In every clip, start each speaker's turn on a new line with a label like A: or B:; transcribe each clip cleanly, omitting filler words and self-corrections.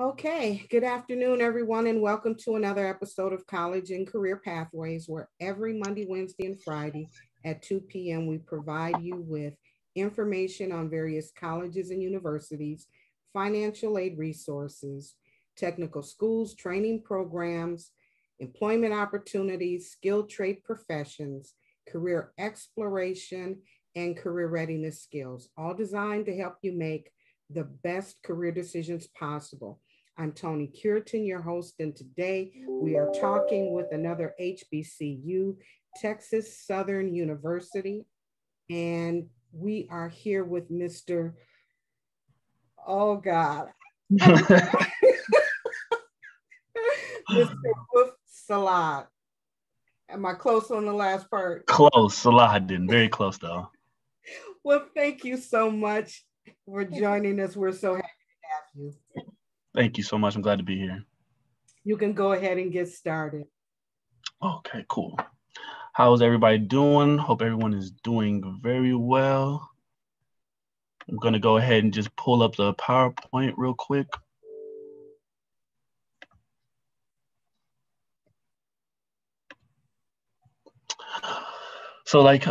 A: Okay, good afternoon, everyone, and welcome to another episode of College and Career Pathways, where every Monday, Wednesday, and Friday at 2 p.m. we provide you with information on various colleges and universities, financial aid resources, technical schools, training programs, employment opportunities, skilled trade professions, career exploration, and career readiness skills, all designed to help you make the best career decisions possible. I'm Toni Cureton, your host, and today we are talking with another HBCU, Texas Southern University, and we are here with Mr. Oh God, Mr. Wolf Salad. Am I close on the last part?
B: Close, Saladin, very close though.
A: Well, thank you so much for joining us. We're so happy to have you.
B: Thank you so much. I'm glad to be here.
A: You can go ahead and get started.
B: Okay, cool. How's everybody doing? Hope everyone is doing very well. I'm going to go ahead and just pull up the PowerPoint real quick. So like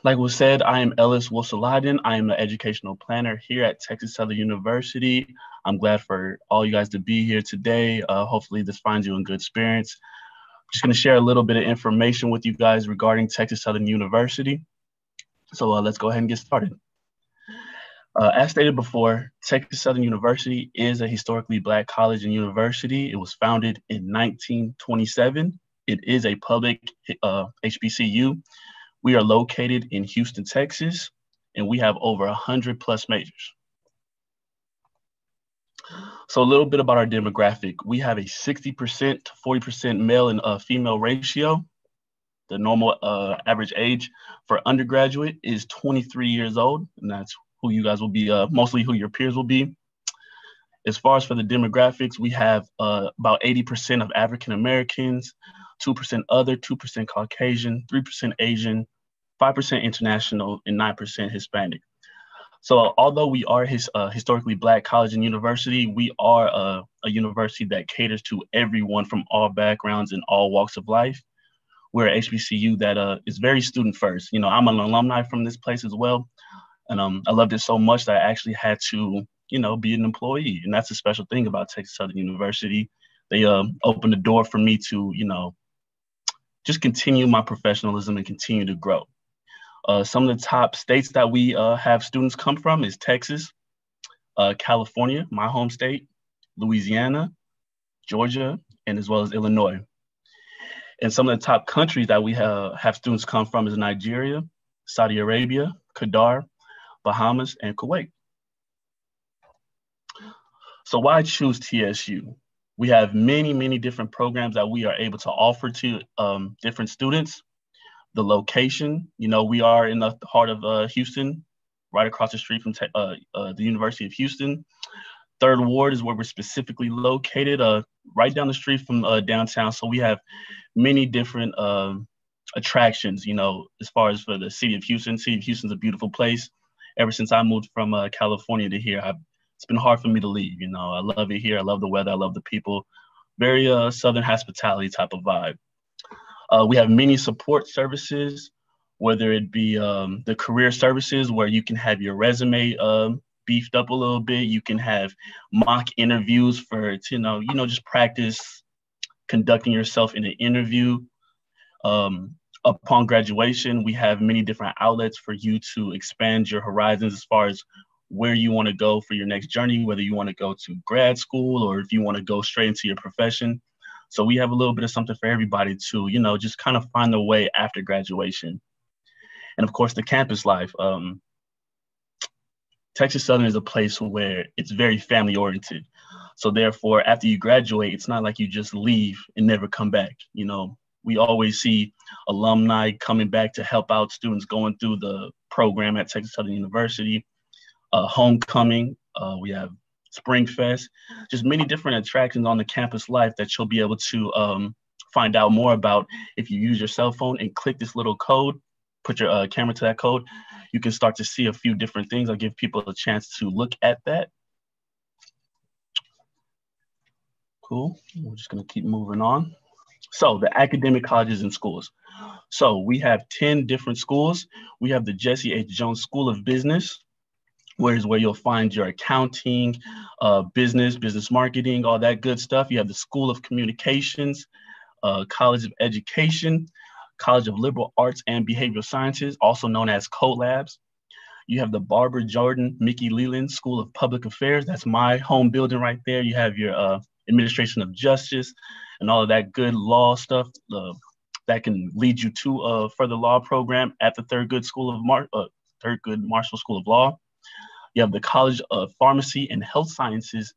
B: was said, I am Ellis Wosaladin. I am the educational planner here at Texas Southern University. I'm glad for all you guys to be here today. Hopefully this finds you in good spirits. I'm just going to share a little bit of information with you guys regarding Texas Southern University. So let's go ahead and get started. As stated before, Texas Southern University is a historically Black college and university. It was founded in 1927. It is a public HBCU. We are located in Houston, Texas, and we have over 100 plus majors. So a little bit about our demographic. We have a 60% to 40% male and female ratio. The normal average age for undergraduate is 23 years old, and that's who you guys will be, mostly who your peers will be. As far as for the demographics, we have about 80% of African Americans, 2% other, 2% Caucasian, 3% Asian, 5% international, and 9% Hispanic. So although we are historically Black college and university, we are a university that caters to everyone from all backgrounds and all walks of life. We're an HBCU that is very student first. You know, I'm an alumni from this place as well. And I loved it so much that I actually had to, be an employee. And that's a special thing about Texas Southern University. They opened the door for me to, just continue my professionalism and continue to grow. Some of the top states that we have students come from is Texas, California, my home state, Louisiana, Georgia, and as well as Illinois. And some of the top countries that we have students come from is Nigeria, Saudi Arabia, Qatar, Bahamas, and Kuwait. So why choose TSU? We have many, many different programs that we are able to offer to different students. The location, we are in the heart of Houston, right across the street from the University of Houston. Third Ward is where we're specifically located, right down the street from downtown. So we have many different attractions, as far as for the city of Houston. City of Houston's a beautiful place. Ever since I moved from California to here, it's been hard for me to leave. I love it here. I love the weather. I love the people. Very Southern hospitality type of vibe. We have many support services, whether it be the career services where you can have your resume beefed up a little bit. You can have mock interviews for, just practice conducting yourself in an interview. Upon graduation, we have many different outlets for you to expand your horizons as far as where you want to go for your next journey, whether you want to go to grad school or if you want to go straight into your profession. So we have a little bit of something for everybody to, just kind of find their way after graduation. And of course, the campus life. Texas Southern is a place where it's very family oriented. So therefore, after you graduate, it's not like you just leave and never come back. We always see alumni coming back to help out students going through the program at Texas Southern University. Homecoming, we have Spring Fest, just many different attractions on the campus life that you'll be able to find out more about. If you use your cell phone and click this little code, put your camera to that code, you can start to see a few different things. I'll give people a chance to look at that. Cool. We're just going to keep moving on. So the academic colleges and schools. So we have 10 different schools. We have the Jesse H. Jones School of Business, where you'll find your accounting, business marketing, all that good stuff. You have the School of Communications, College of Education, College of Liberal Arts and Behavioral Sciences, also known as Code Labs. You have the Barbara Jordan Mickey Leland School of Public Affairs. That's my home building right there. You have your Administration of Justice and all of that good law stuff that can lead you to a further law program at the Thurgood Marshall School of Law. You have the College of Pharmacy and Health Sciences,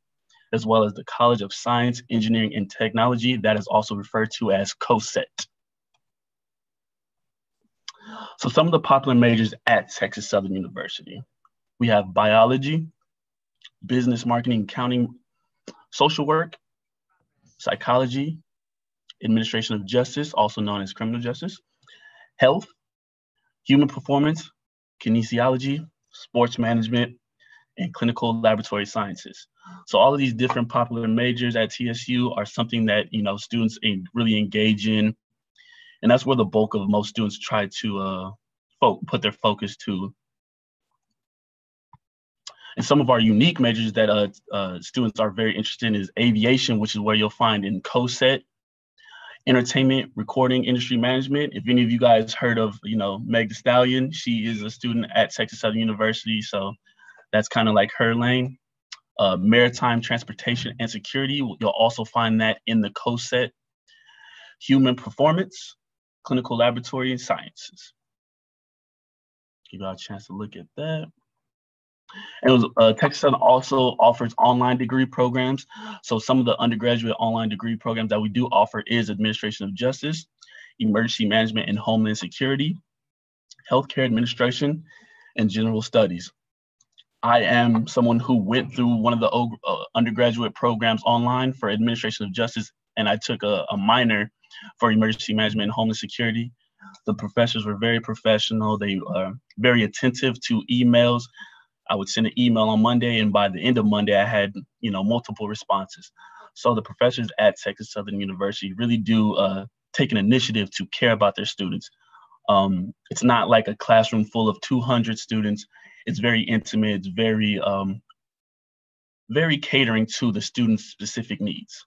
B: as well as the College of Science, Engineering, and Technology. That is also referred to as COSET. So some of the popular majors at Texas Southern University. We have biology, business, marketing, accounting, social work, psychology, administration of justice, also known as criminal justice, health, human performance, kinesiology, sports management, and clinical laboratory sciences. So all of these different popular majors at TSU are something that, students really engage in. And that's where the bulk of most students try to put their focus to. And some of our unique majors that students are very interested in is aviation, which is where you'll find in COSET, entertainment, recording, industry management. If any of you guys heard of, Meg Thee Stallion, she is a student at Texas Southern University. So that's kind of like her lane. Maritime transportation and security, you'll also find that in the COSET. Human performance, clinical laboratory sciences. Give y'all a chance to look at that. And Texas Southern also offers online degree programs. So some of the undergraduate online degree programs that we do offer is Administration of Justice, Emergency Management and Homeland Security, Healthcare Administration, and General Studies. I am someone who went through one of the undergraduate programs online for Administration of Justice, and I took a minor for Emergency Management and Homeland Security. The professors were very professional. They are very attentive to emails. I would send an email on Monday, and by the end of Monday, I had multiple responses. So the professors at Texas Southern University really do take an initiative to care about their students. It's not like a classroom full of 200 students. It's very intimate. It's very, very catering to the students' specific needs.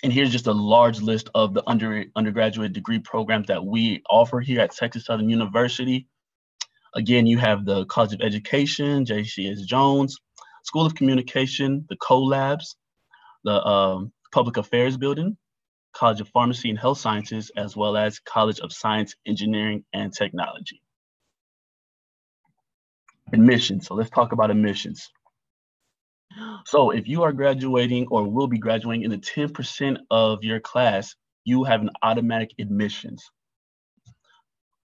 B: And here's just a large list of the undergraduate degree programs that we offer here at Texas Southern University. Again, you have the College of Education, JCS Jones, School of Communication, the Co-Labs, the Public Affairs Building, College of Pharmacy and Health Sciences, as well as College of Science, Engineering, and Technology. Admissions. So let's talk about admissions. So if you are graduating or will be graduating in the 10% of your class, you have an automatic admissions.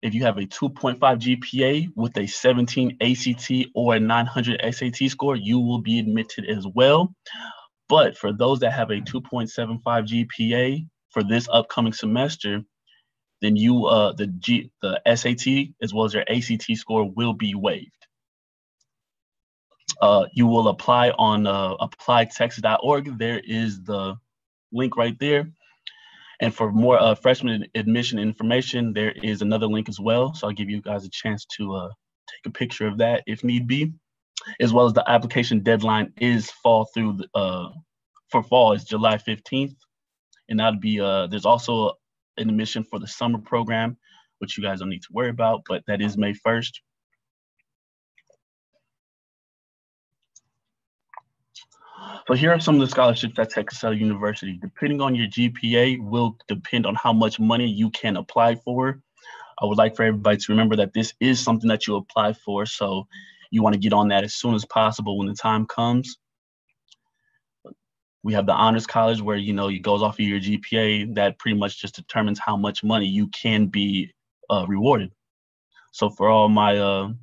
B: If you have a 2.5 GPA with a 17 ACT or a 900 SAT score, you will be admitted as well. But for those that have a 2.75 GPA for this upcoming semester, then the SAT as well as your ACT score will be waived. You will apply on applytexas.org. There is the link right there. And for more freshman admission information, there is another link as well. So I'll give you guys a chance to take a picture of that if need be, as well as the application deadline is for fall is July 15th. And that'll be, there's also an admission for the summer program, which you guys don't need to worry about, but that is May 1st. So here are some of the scholarships at Texas Southern University. Depending on your GPA will depend on how much money you can apply for. I would like for everybody to remember that this is something that you apply for. So you want to get on that as soon as possible when the time comes. We have the Honors College where, it goes off of your GPA. That pretty much just determines how much money you can be rewarded. So for all my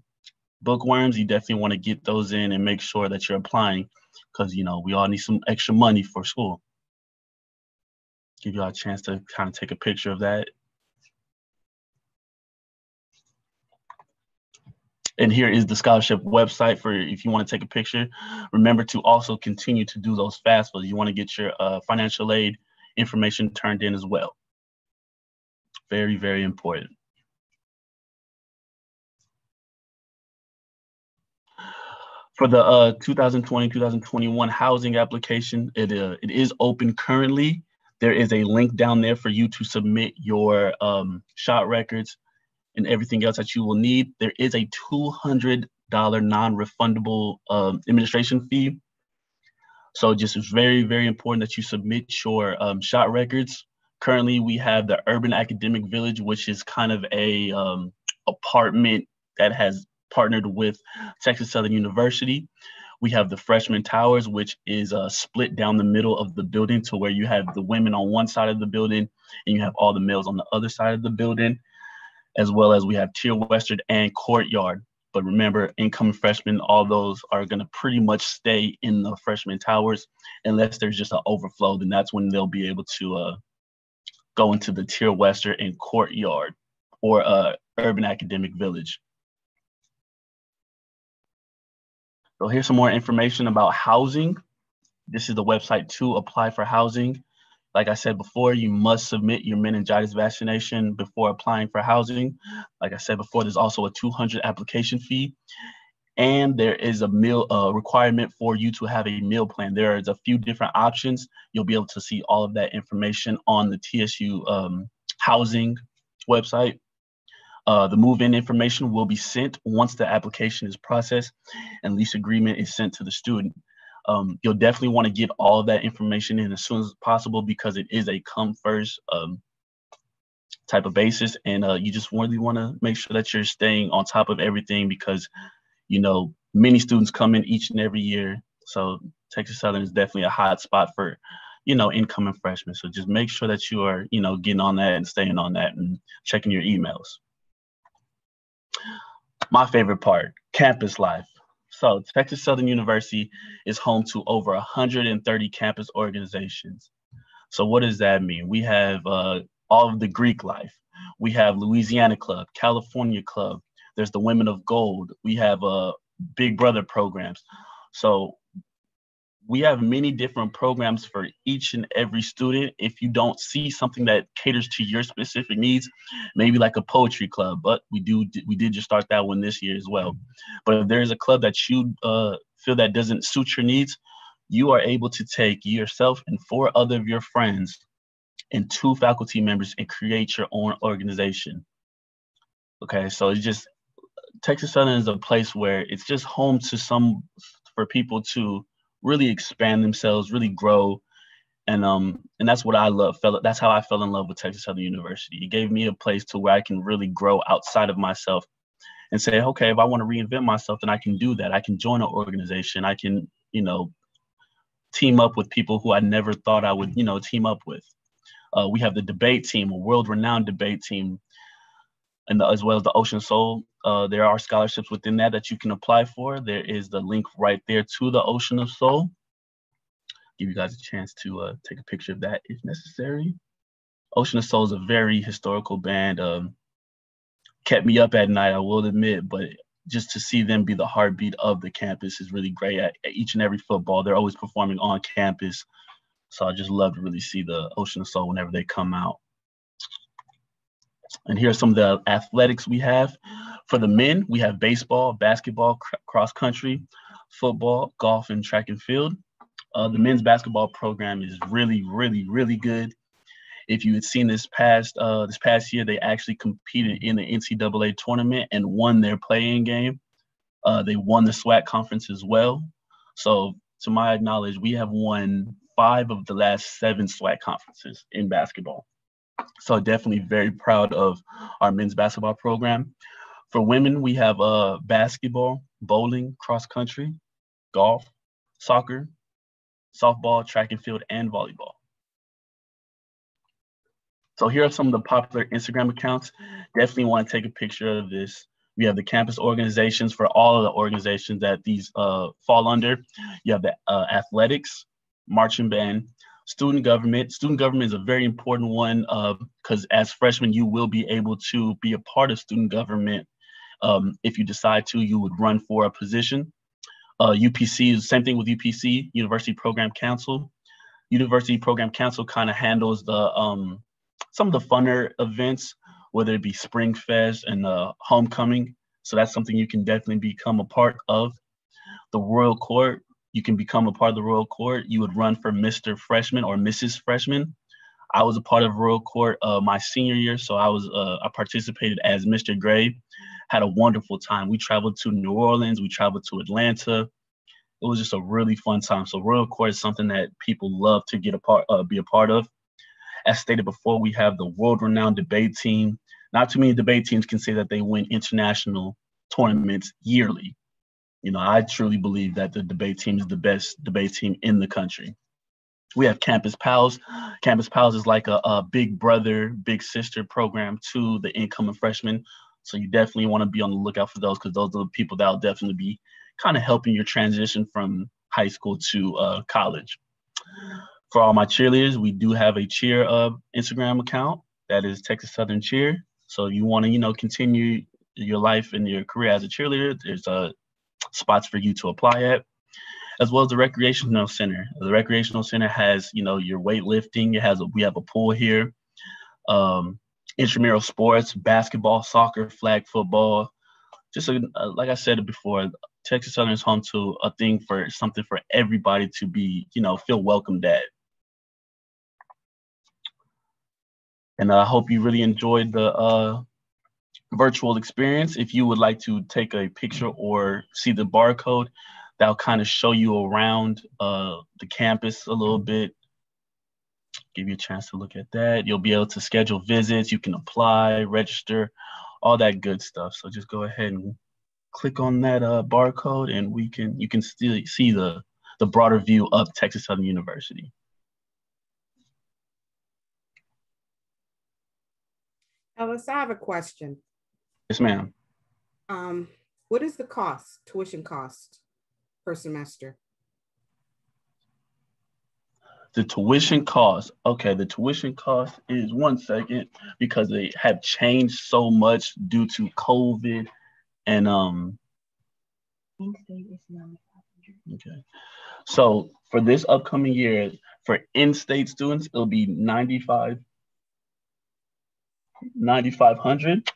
B: bookworms, you definitely want to get those in and make sure that you're applying, because we all need some extra money for school. Give you all a chance to kind of take a picture of that. And here is the scholarship website for if you want to take a picture. Remember to also continue to do those FAFSAs. You want to get your financial aid information turned in as well. Very, very important. For the 2020-2021 housing application, it is open currently. There is a link down there for you to submit your shot records and everything else that you will need. There is a $200 non-refundable administration fee. So just it's very, very important that you submit your shot records. Currently, we have the Urban Academic Village, which is kind of a apartment that has partnered with Texas Southern University. We have the Freshman Towers, which is split down the middle of the building to where you have the women on one side of the building and you have all the males on the other side of the building, as well as we have Tier Western and Courtyard. But remember, incoming freshmen, all those are going to pretty much stay in the Freshman Towers unless there's just an overflow. Then that's when they'll be able to go into the Tier Western and Courtyard or Urban Academic Village. So here's some more information about housing. This is the website to apply for housing. Like I said before, you must submit your meningitis vaccination before applying for housing. Like I said before, there's also a $200 application fee. And there is a meal requirement for you to have a meal plan. There is a few different options. You'll be able to see all of that information on the TSU housing website. The move-in information will be sent once the application is processed and lease agreement is sent to the student. You'll definitely want to get all of that information in as soon as possible because it is a come first type of basis. And you just really want to make sure that you're staying on top of everything because, you know, many students come in each and every year. So Texas Southern is definitely a hot spot for, you know, incoming freshmen. So just make sure that you are, you know, getting on that and staying on that and checking your emails. My favorite part, campus life. So Texas Southern University is home to over 130 campus organizations. So what does that mean? We have all of the Greek life. We have Louisiana Club, California Club. There's the Women of Gold. We have Big Brother programs. So we have many different programs for each and every student. If you don't see something that caters to your specific needs, maybe like a poetry club, but we did just start that one this year as well. But if there's a club that you feel that doesn't suit your needs, you are able to take yourself and 4 other of your friends and 2 faculty members and create your own organization. Okay, so it's just, Texas Southern is a place where it's just home to for people to really expand themselves, really grow. And that's what I love. That's how I fell in love with Texas Southern University. It gave me a place to where I can really grow outside of myself and say, okay, if I want to reinvent myself, then I can do that. I can join an organization. I can, you know, team up with people who I never thought I would, you know, team up with. We have the debate team, a world-renowned debate team, and as well as the Ocean Soul. There are scholarships within that you can apply for. There is the link right there to the Ocean of Soul. Give you guys a chance to take a picture of that if necessary. Ocean of Soul is a very historical band. Kept me up at night, I will admit, but just to see them be the heartbeat of the campus is really great. At each and every football, they're always performing on campus. So I just love to really see the Ocean of Soul whenever they come out. And here are some of the athletics we have. For the men, we have baseball, basketball, cross country, football, golf, and track and field. The men's basketball program is really, really, really good. If you had seen this past year, they actually competed in the NCAA tournament and won their play-in game. They won the SWAC conference as well. So to my knowledge, we have won 5 of the last 7 SWAC conferences in basketball. So definitely very proud of our men's basketball program. For women, we have basketball, bowling, cross country, golf, soccer, softball, track and field, and volleyball. So here are some of the popular Instagram accounts. Definitely want to take a picture of this. We have the campus organizations for all of the organizations that these fall under. You have the athletics, marching band, student government. Student government is a very important one because as freshmen, you will be able to be a part of student government If you decide to, you would run for a position. UPC is the same thing with UPC, University Program Council. University Program Council kind of handles the some of the funner events, whether it be Spring Fest and Homecoming. So that's something you can definitely become a part of. The Royal Court, you can become a part of the Royal Court. You would run for Mr. Freshman or Mrs. Freshman. I was a part of Royal Court my senior year, so I participated as Mr. Gray. Had a wonderful time. We traveled to New Orleans. We traveled to Atlanta. It was just a really fun time. So Royal Court is something that people love to be a part of. As stated before, we have the world-renowned debate team. Not too many debate teams can say that they win international tournaments yearly. I truly believe that the debate team is the best debate team in the country. We have Campus Pals. Campus Pals is like a big brother, big sister program to the incoming freshmen. So you definitely want to be on the lookout for those, because those are the people that will definitely be kind of helping your transition from high school to college. For all my cheerleaders, we do have a cheer Instagram account that is Texas Southern Cheer. So if you want to, continue your life and your career as a cheerleader, there's spots for you to apply at, as well as the recreational center. The recreational center has, your weightlifting. We have a pool here, intramural sports, basketball, soccer, flag football. Just like I said before, Texas Southern is home to something for everybody to be, feel welcomed at. And I hope you really enjoyed the virtual experience. If you would like to take a picture or see the barcode, that'll kind of show you around the campus a little bit, give you a chance to look at that. You'll be able to schedule visits. You can apply, register, all that good stuff. So just go ahead and click on that barcode, and you can still see the broader view of Texas Southern University.
A: Ellis, I have a question.
B: Yes, ma'am.
A: What is the tuition cost per semester?
B: The tuition cost. Okay, the tuition cost is, one second, because they have changed so much due to COVID and okay. So for this upcoming year, for in-state students, it'll be $9,500.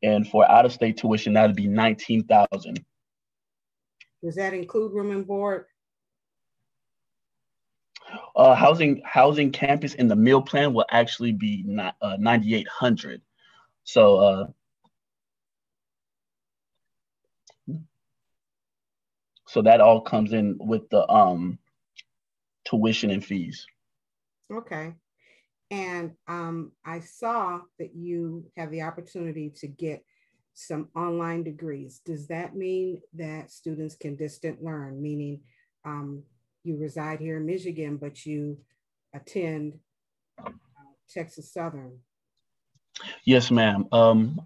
B: And for out-of-state tuition, that'd be $19,000.
A: Does that include room and board?
B: Housing campus in the meal plan will actually be $9,800. So so that all comes in with the tuition and fees.
A: Okay. And I saw that you have the opportunity to get some online degrees. Does that mean that students can distant learn, meaning you reside here in Michigan, but you attend Texas Southern?
B: Yes, ma'am.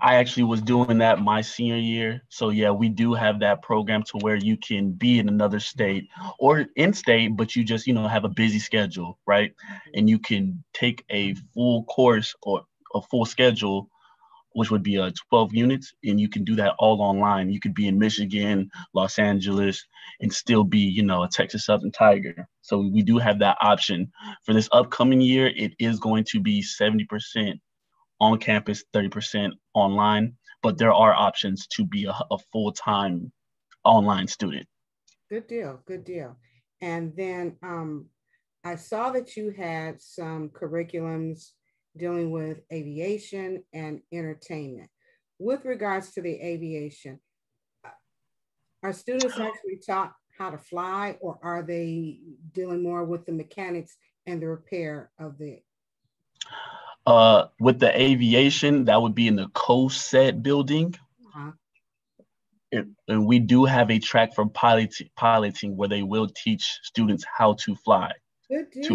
B: I actually was doing that my senior year. So yeah, we do have that program to where you can be in another state or in state, but you just, have a busy schedule, right? And you can take a full course or a full schedule, which would be 12 units, and you can do that all online. You could be in Michigan, Los Angeles, and still be, a Texas Southern Tiger. So we do have that option. For this upcoming year, it is going to be 70% on campus, 30% online, but there are options to be a full-time online student.
A: Good deal, good deal. And then I saw that you had some curriculums dealing with aviation and entertainment. With regards to the aviation, are students actually taught how to fly, or are they dealing more with the mechanics and the repair of the?
B: With the aviation, that would be in the co-set building. Uh-huh. And we do have a track for piloting where they will teach students how to fly.
A: Good deal.
B: To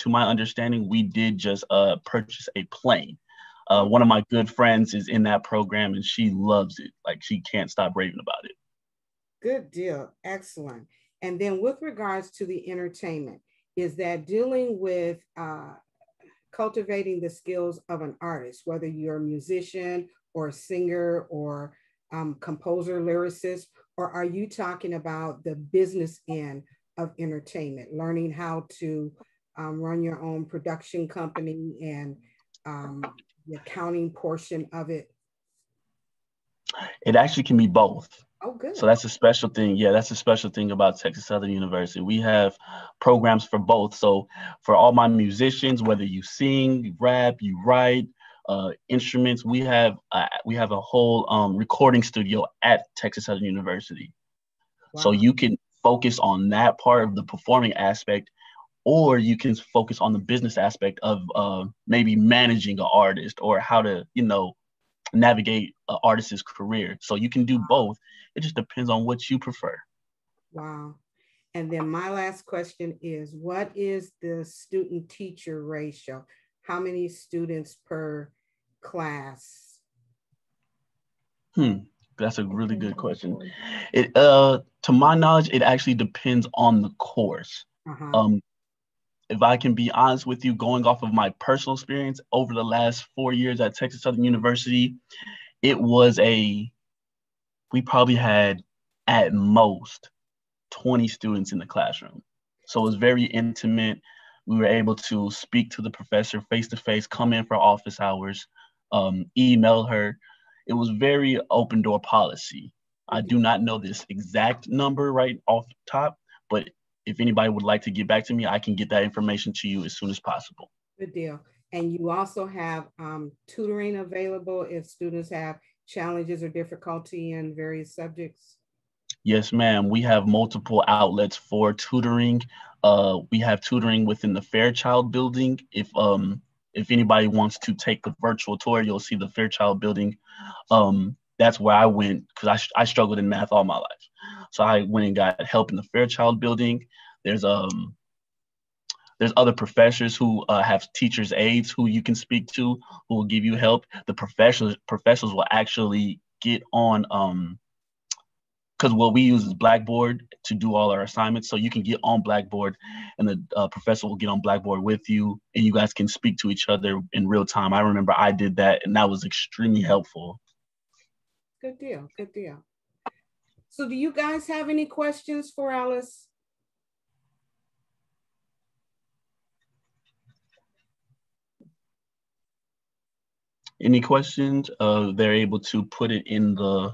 B: my understanding, we did just purchase a plane. One of my good friends is in that program, and she loves it. Like, she can't stop raving about it.
A: Good deal. Excellent. And then with regards to the entertainment, is that dealing with cultivating the skills of an artist, whether you're a musician or a singer or composer, lyricist, or are you talking about the business end of entertainment, learning how to run your own production company and the accounting portion of it?
B: It actually can be both.
A: Oh, good.
B: So that's a special thing. Yeah, that's a special thing about Texas Southern University. We have programs for both. So for all my musicians, whether you sing, you rap, you write, instruments, we have a whole recording studio at Texas Southern University. Wow. So you can focus on that part of the performing aspect, or you can focus on the business aspect of maybe managing an artist or how to, navigate an artist's career. So you can do both. It just depends on what you prefer.
A: Wow. And then my last question is, what is the student-teacher ratio? How many students per class?
B: That's a really good question. It to my knowledge, it actually depends on the course. If I can be honest with you, going off of my personal experience over the last 4 years at Texas Southern University, we probably had at most 20 students in the classroom. So it was very intimate. We were able to speak to the professor face-to-face, come in for office hours, email her. It was very open door policy. I do not know this exact number right off the top, but if anybody would like to get back to me, I can get that information to you as soon as possible.
A: Good deal. And you also have tutoring available if students have challenges or difficulty in various subjects?
B: Yes, ma'am. We have multiple outlets for tutoring. We have tutoring within the Fairchild building. If anybody wants to take the virtual tour, you'll see the Fairchild building. That's where I went because I struggled in math all my life. So I went and got help in the Fairchild building. There's other professors who have teachers' aides who you can speak to who will give you help. The professors will actually get on because what we use is Blackboard to do all our assignments. So you can get on Blackboard and the professor will get on Blackboard with you and you guys can speak to each other in real time. I remember I did that and that was extremely helpful.
A: Good deal. Good deal. So do you guys have any questions for Ellis?
B: Any questions? They're able to put it in the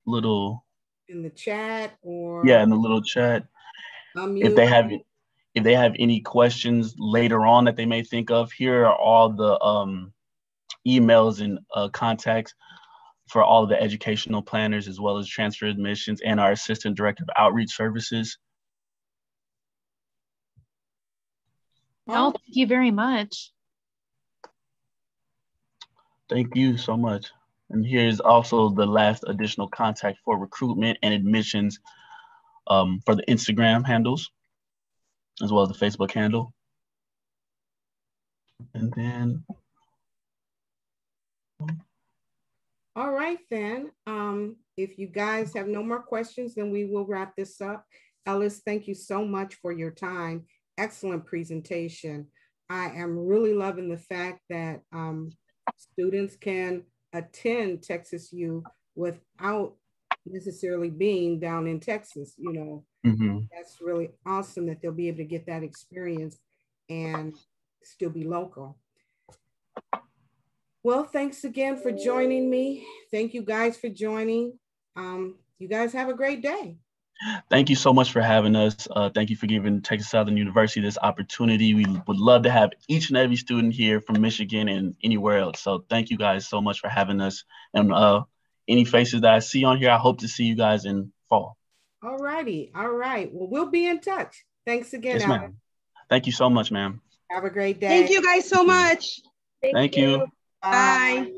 B: little
A: in the chat or
B: in the little chat. If they have any questions later on that they may think of, here are all the emails and contacts for all of the educational planners as well as transfer admissions and our assistant director of outreach services.
C: No, thank you very much.
B: Thank you so much. And here's also the last additional contact for recruitment and admissions for the Instagram handles, as well as the Facebook handle. And then.
A: All right, then. If you guys have no more questions, then we will wrap this up. Ellis, thank you so much for your time. Excellent presentation. I am really loving the fact that students can attend Texas U without necessarily being down in Texas. That's really awesome that they'll be able to get that experience and still be local. Well, thanks again for joining me. Thank you guys for joining. You guys have a great day.
B: Thank you so much for having us. Thank you for giving Texas Southern University this opportunity. We would love to have each and every student here from Michigan and anywhere else. So thank you guys so much for having us. And any faces that I see on here, I hope to see you guys in fall.
A: All righty. All right. Well, we'll be in touch. Thanks again,
B: yes, ma'am. Thank you so much, ma'am.
A: Have a great day.
D: Thank you guys so much.
B: Thank you.
A: Bye.